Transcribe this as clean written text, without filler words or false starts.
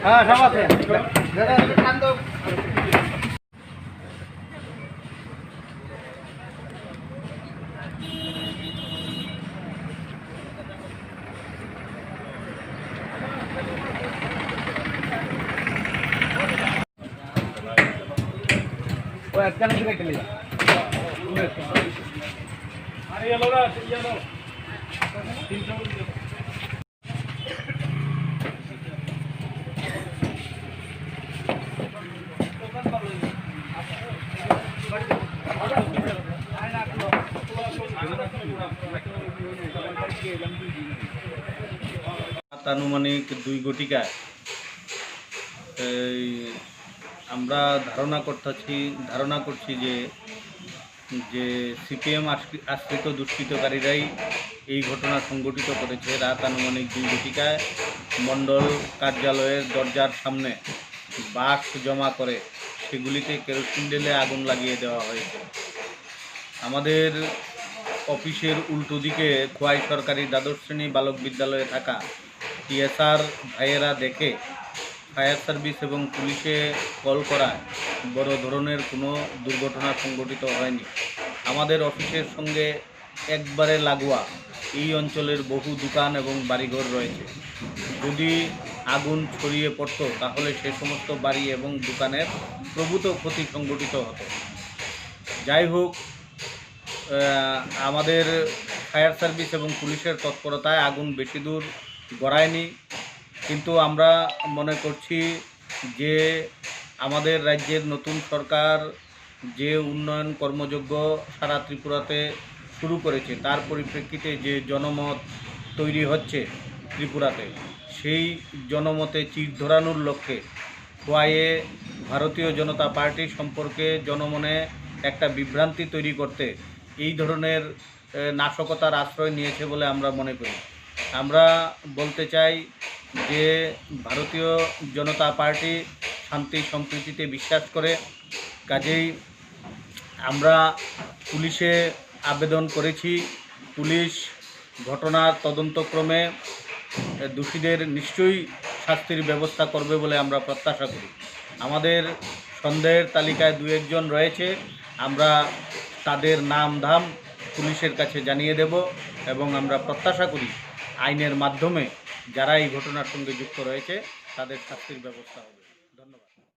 হ্যাঁ সব আছে। ও একখানে দিকে গেলে আরে এলোরা ইয়ানো 300 আনুমানিক 2 ঘটিকায় আমরা ধারণা করছি যে সিপিএম আশ্রিত দুষ্কৃতকারীরাই এই ঘটনা সংঘটিত করেছে। রাত আনুমানিক 2 ঘটিকায় মণ্ডল কার্যালয়ের দরজার সামনে বাক্স জমা করে সেগুলিতে কেরোসিন ঢেলে আগুন লাগিয়ে দেওয়া হয়েছে। আমাদের অফিসের উল্টো দিকে খোয়াই সরকারি দ্বাদশ শ্রেণী বালক বিদ্যালয়ে থাকা টিএসআর ভাইয়েরা দেখে ফায়ার সার্ভিস এবং পুলিশে কল করায় বড় ধরনের কোনো দুর্ঘটনা সংঘটিত হয়নি। আমাদের অফিসের সঙ্গে একবারে লাগোয়া এই অঞ্চলের বহু দোকান এবং বাড়িঘর রয়েছে। যদি আগুন ছড়িয়ে পড়ত তাহলে সে সমস্ত বাড়ি এবং দোকানের প্রভূত ক্ষতি সংঘটিত হতো। যাই হোক, আমাদের ফায়ার সার্ভিস এবং পুলিশের তৎপরতায় আগুন বেশি দূর গড়ায়নি, কিন্তু আমরা মনে করছি যে আমাদের রাজ্যের নতুন সরকার যে উন্নয়ন কর্মযজ্ঞ সারা ত্রিপুরাতে শুরু করেছে তার পরিপ্রেক্ষিতে যে জনমত তৈরি হচ্ছে ত্রিপুরাতে, সেই জনমতে চির ধরানোর লক্ষ্যে খোয়াইয়ে ভারতীয় জনতা পার্টি সম্পর্কে জনমনে একটা বিভ্রান্তি তৈরি করতে এই ধরনের নাশকতার আশ্রয় নিয়েছে বলে আমরা মনে করি। আমরা বলতে চাই যে ভারতীয় জনতা পার্টি শান্তি সম্প্রীতিতে বিশ্বাস করে, কাজেই আমরা পুলিশে আবেদন করেছি। পুলিশ ঘটনার তদন্তক্রমে দোষীদের নিশ্চয়ই শাস্তির ব্যবস্থা করবে বলে আমরা প্রত্যাশা করি। আমাদের সন্দেহের তালিকায় 2-1 জন রয়েছে, আমরা তাদের নাম ধাম পুলিশের কাছে জানিয়ে দেব এবং আমরা প্রত্যাশা করি আইনের মাধ্যমে যারা এই ঘটনার সঙ্গে যুক্ত রয়েছে তাদের শাস্তির ব্যবস্থা হবে।